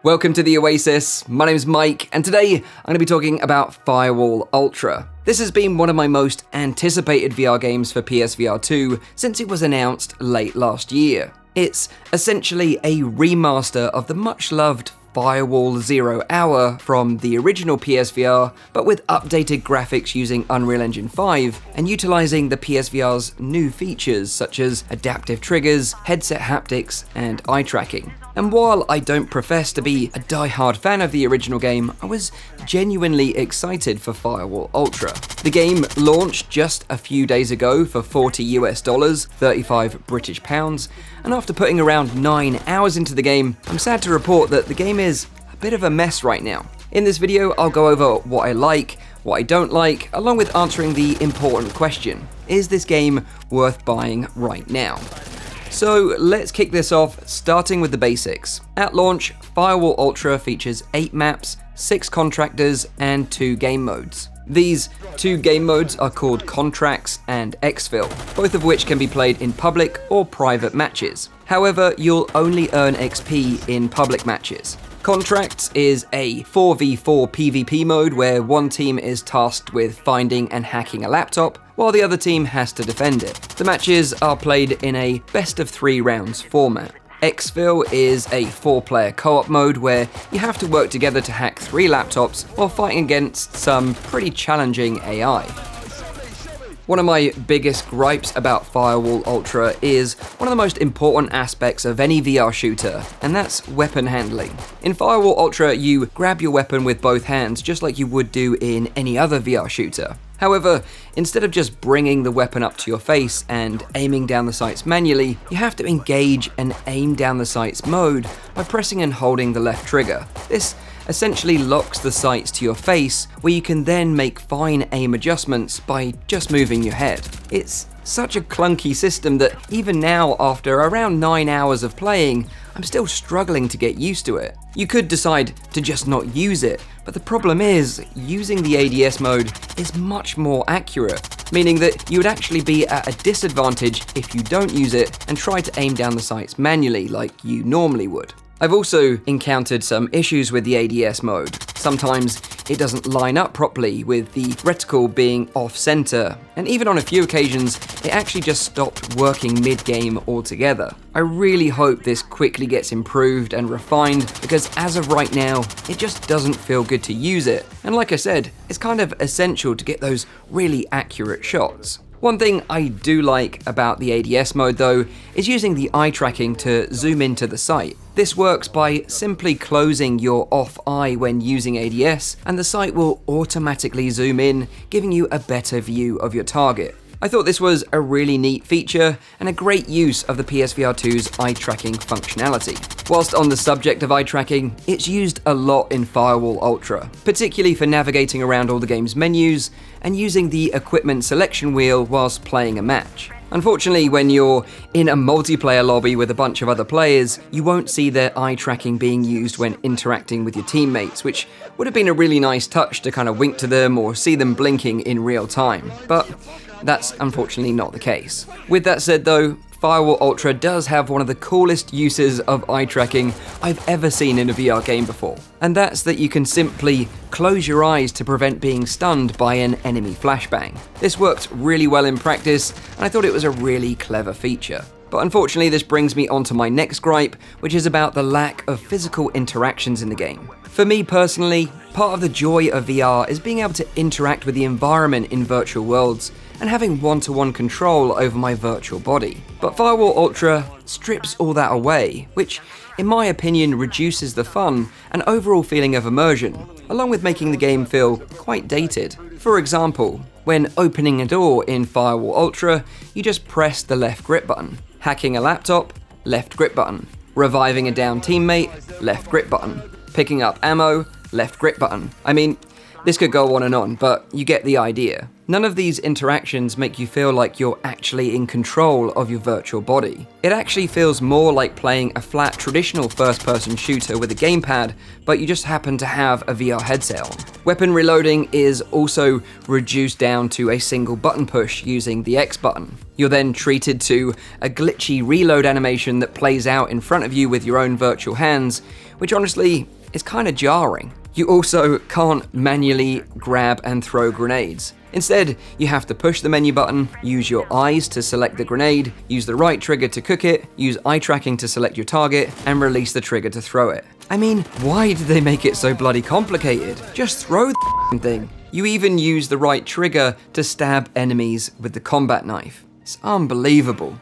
Welcome to the Oasis. My name's Mike, and today I'm going to be talking about Firewall Ultra. This has been one of my most anticipated VR games for PSVR 2 since it was announced late last year. It's essentially a remaster of the much-loved Firewall 0 Hour from the original PSVR, but with updated graphics using Unreal Engine 5 and utilizing the PSVR's new features such as adaptive triggers, headset haptics, and eye tracking. And while I don't profess to be a die-hard fan of the original game, I was genuinely excited for Firewall Ultra. The game launched just a few days ago for $40 US, 35 British pounds, and after putting around 9 hours into the game, I'm sad to report that the game is a bit of a mess right now. In this video, I'll go over what I like, what I don't like, along with answering the important question: is this game worth buying right now? So let's kick this off, starting with the basics. At launch, Firewall Ultra features 8 maps, 6 contractors, and 2 game modes. These 2 game modes are called Contracts and Exfil, both of which can be played in public or private matches. However, you'll only earn XP in public matches. Contracts is a 4v4 PvP mode where one team is tasked with finding and hacking a laptop, while the other team has to defend it. The matches are played in a best of 3 rounds format. Exfil is a 4-player co-op mode where you have to work together to hack 3 laptops while fighting against some pretty challenging AI. One of my biggest gripes about Firewall Ultra is one of the most important aspects of any VR shooter, and that's weapon handling. In Firewall Ultra, you grab your weapon with both hands just like you would do in any other VR shooter. However, instead of just bringing the weapon up to your face and aiming down the sights manually, you have to engage and aim down the sights mode by pressing and holding the left trigger. This essentially locks the sights to your face, where you can then make fine aim adjustments by just moving your head. It's such a clunky system that even now, after around 9 hours of playing, I'm still struggling to get used to it. You could decide to just not use it, but the problem is, using the ADS mode is much more accurate, meaning that you would actually be at a disadvantage if you don't use it and try to aim down the sights manually like you normally would. I've also encountered some issues with the ADS mode. Sometimes it doesn't line up properly, with the reticle being off-center, and even on a few occasions, it actually just stopped working mid-game altogether. I really hope this quickly gets improved and refined, because as of right now, it just doesn't feel good to use it. And like I said, it's kind of essential to get those really accurate shots. One thing I do like about the ADS mode though, is using the eye tracking to zoom into the sight. This works by simply closing your off eye when using ADS, and the sight will automatically zoom in, giving you a better view of your target. I thought this was a really neat feature and a great use of the PSVR 2's eye tracking functionality. Whilst on the subject of eye tracking, it's used a lot in Firewall Ultra, particularly for navigating around all the game's menus and using the equipment selection wheel whilst playing a match. Unfortunately, when you're in a multiplayer lobby with a bunch of other players, you won't see their eye tracking being used when interacting with your teammates, which would have been a really nice touch to kind of wink to them or see them blinking in real time. But that's unfortunately not the case. With that said though, Firewall Ultra does have one of the coolest uses of eye tracking I've ever seen in a VR game before. And that's that you can simply close your eyes to prevent being stunned by an enemy flashbang. This worked really well in practice, and I thought it was a really clever feature. But unfortunately, this brings me on to my next gripe, which is about the lack of physical interactions in the game. For me personally, part of the joy of VR is being able to interact with the environment in virtual worlds and having one-to-one control over my virtual body. But Firewall Ultra strips all that away, which, in my opinion, reduces the fun and overall feeling of immersion, along with making the game feel quite dated. For example, when opening a door in Firewall Ultra, you just press the left grip button. Hacking a laptop, left grip button. Reviving a downed teammate, left grip button. Picking up ammo, left grip button. I mean, This could go on, but you get the idea. None of these interactions make you feel like you're actually in control of your virtual body. It actually feels more like playing a flat traditional first-person shooter with a gamepad, but you just happen to have a VR headset on. Weapon reloading is also reduced down to a single button push using the X button. You're then treated to a glitchy reload animation that plays out in front of you with your own virtual hands, which honestly is kind of jarring. You also can't manually grab and throw grenades. Instead, you have to push the menu button, use your eyes to select the grenade, use the right trigger to cook it, use eye tracking to select your target, and release the trigger to throw it. I mean, why did they make it so bloody complicated? Just throw the thing. You even use the right trigger to stab enemies with the combat knife. It's unbelievable.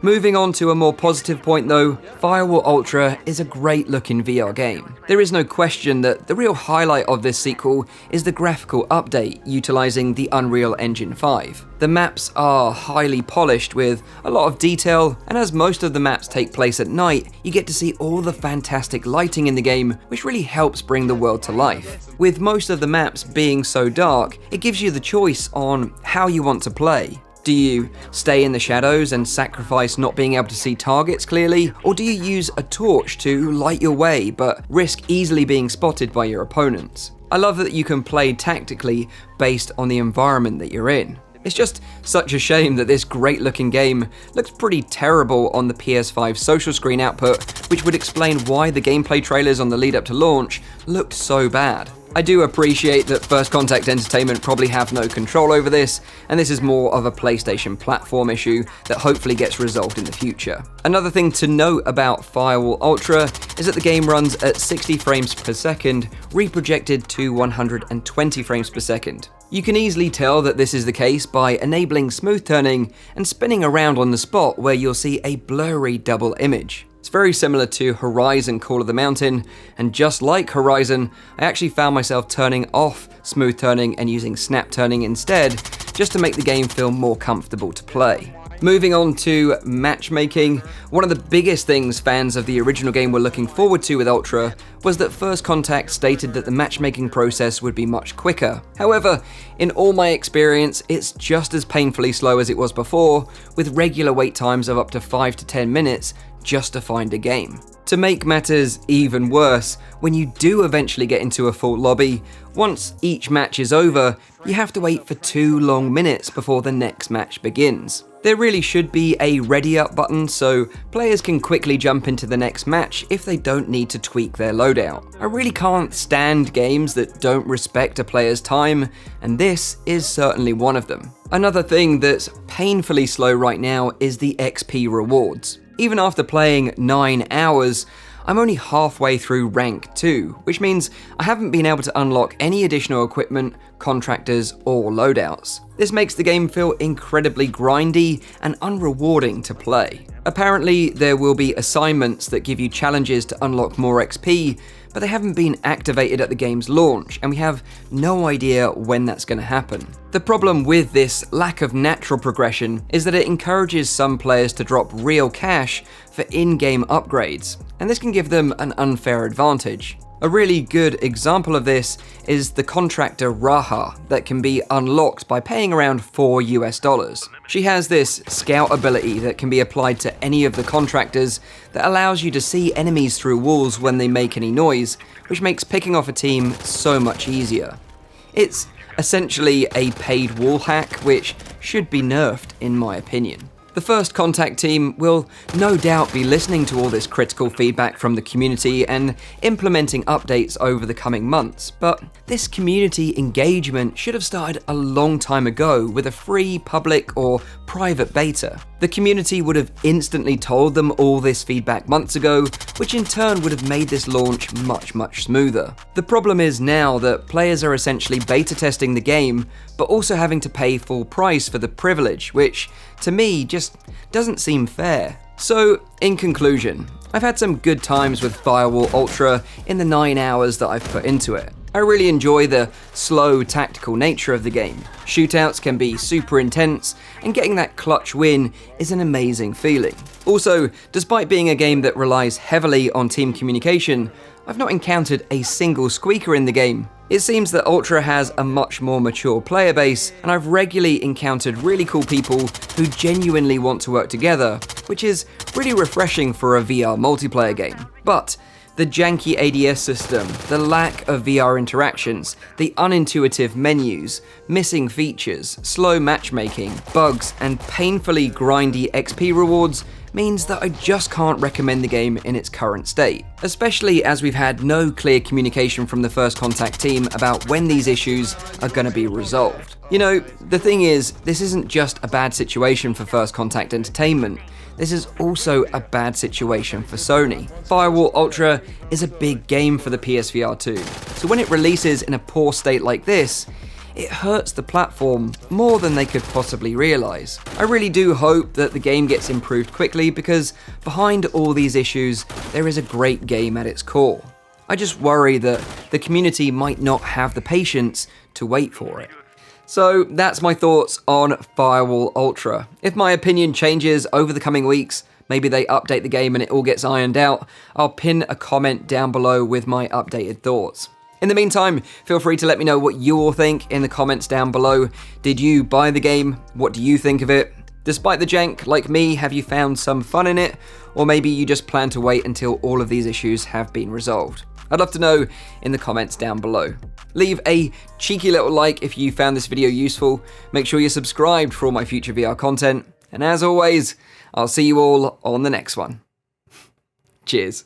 Moving on to a more positive point though, Firewall Ultra is a great looking VR game. There is no question that the real highlight of this sequel is the graphical update utilizing the Unreal Engine 5. The maps are highly polished with a lot of detail, and as most of the maps take place at night, you get to see all the fantastic lighting in the game, which really helps bring the world to life. With most of the maps being so dark, it gives you the choice on how you want to play. Do you stay in the shadows and sacrifice not being able to see targets clearly? Or do you use a torch to light your way but risk easily being spotted by your opponents? I love that you can play tactically based on the environment that you're in. It's just such a shame that this great looking game looks pretty terrible on the PS5 social screen output, which would explain why the gameplay trailers on the lead up to launch looked so bad. I do appreciate that First Contact Entertainment probably have no control over this, and this is more of a PlayStation platform issue that hopefully gets resolved in the future. Another thing to note about Firewall Ultra is that the game runs at 60 frames per second, reprojected to 120 frames per second. You can easily tell that this is the case by enabling smooth turning and spinning around on the spot where you'll see a blurry double image. It's very similar to Horizon Call of the Mountain, and just like Horizon, I actually found myself turning off smooth turning and using snap turning instead, just to make the game feel more comfortable to play. Moving on to matchmaking, one of the biggest things fans of the original game were looking forward to with Ultra was that First Contact stated that the matchmaking process would be much quicker. However, in all my experience, it's just as painfully slow as it was before, with regular wait times of up to 5 to 10 minutes just to find a game. To make matters even worse, when you do eventually get into a full lobby, once each match is over, you have to wait for 2 long minutes before the next match begins. There really should be a ready up button so players can quickly jump into the next match if they don't need to tweak their loadout. I really can't stand games that don't respect a player's time, and this is certainly one of them. Another thing that's painfully slow right now is the XP rewards. Even after playing 9 hours, I'm only halfway through rank 2, which means I haven't been able to unlock any additional equipment, contractors, or loadouts. This makes the game feel incredibly grindy and unrewarding to play. Apparently, there will be assignments that give you challenges to unlock more XP, but they haven't been activated at the game's launch, and we have no idea when that's going to happen. The problem with this lack of natural progression is that it encourages some players to drop real cash for in-game upgrades, and this can give them an unfair advantage. A really good example of this is the contractor Raha that can be unlocked by paying around $4 US. She has this scout ability that can be applied to any of the contractors that allows you to see enemies through walls when they make any noise, which makes picking off a team so much easier. It's essentially a paid wall hack, which should be nerfed in my opinion. The First Contact team will no doubt be listening to all this critical feedback from the community and implementing updates over the coming months, but this community engagement should have started a long time ago with a free, public, or private beta. The community would have instantly told them all this feedback months ago, which in turn would have made this launch much smoother. The problem is now that players are essentially beta testing the game, but also having to pay full price for the privilege, which to me just doesn't seem fair. So, in conclusion, I've had some good times with Firewall Ultra in the 9 hours that I've put into it. I really enjoy the slow, tactical nature of the game. Shootouts can be super intense, and getting that clutch win is an amazing feeling. Also, despite being a game that relies heavily on team communication, I've not encountered a single squeaker in the game. It seems that Ultra has a much more mature player base, and I've regularly encountered really cool people who genuinely want to work together, which is really refreshing for a VR multiplayer game. But the janky ADS system, the lack of VR interactions, the unintuitive menus, missing features, slow matchmaking, bugs, and painfully grindy XP rewards means that I just can't recommend the game in its current state, especially as we've had no clear communication from the First Contact team about when these issues are going to be resolved. You know, the thing is, this isn't just a bad situation for First Contact Entertainment, this is also a bad situation for Sony. Firewall Ultra is a big game for the PSVR 2, so when it releases in a poor state like this, it hurts the platform more than they could possibly realise. I really do hope that the game gets improved quickly, because behind all these issues, there is a great game at its core. I just worry that the community might not have the patience to wait for it. So that's my thoughts on Firewall Ultra. If my opinion changes over the coming weeks, maybe they update the game and it all gets ironed out, I'll pin a comment down below with my updated thoughts. In the meantime, feel free to let me know what you all think in the comments down below. Did you buy the game? What do you think of it? Despite the jank, like me, have you found some fun in it? Or maybe you just plan to wait until all of these issues have been resolved? I'd love to know in the comments down below. Leave a cheeky little like if you found this video useful. Make sure you're subscribed for all my future VR content. And as always, I'll see you all on the next one. Cheers.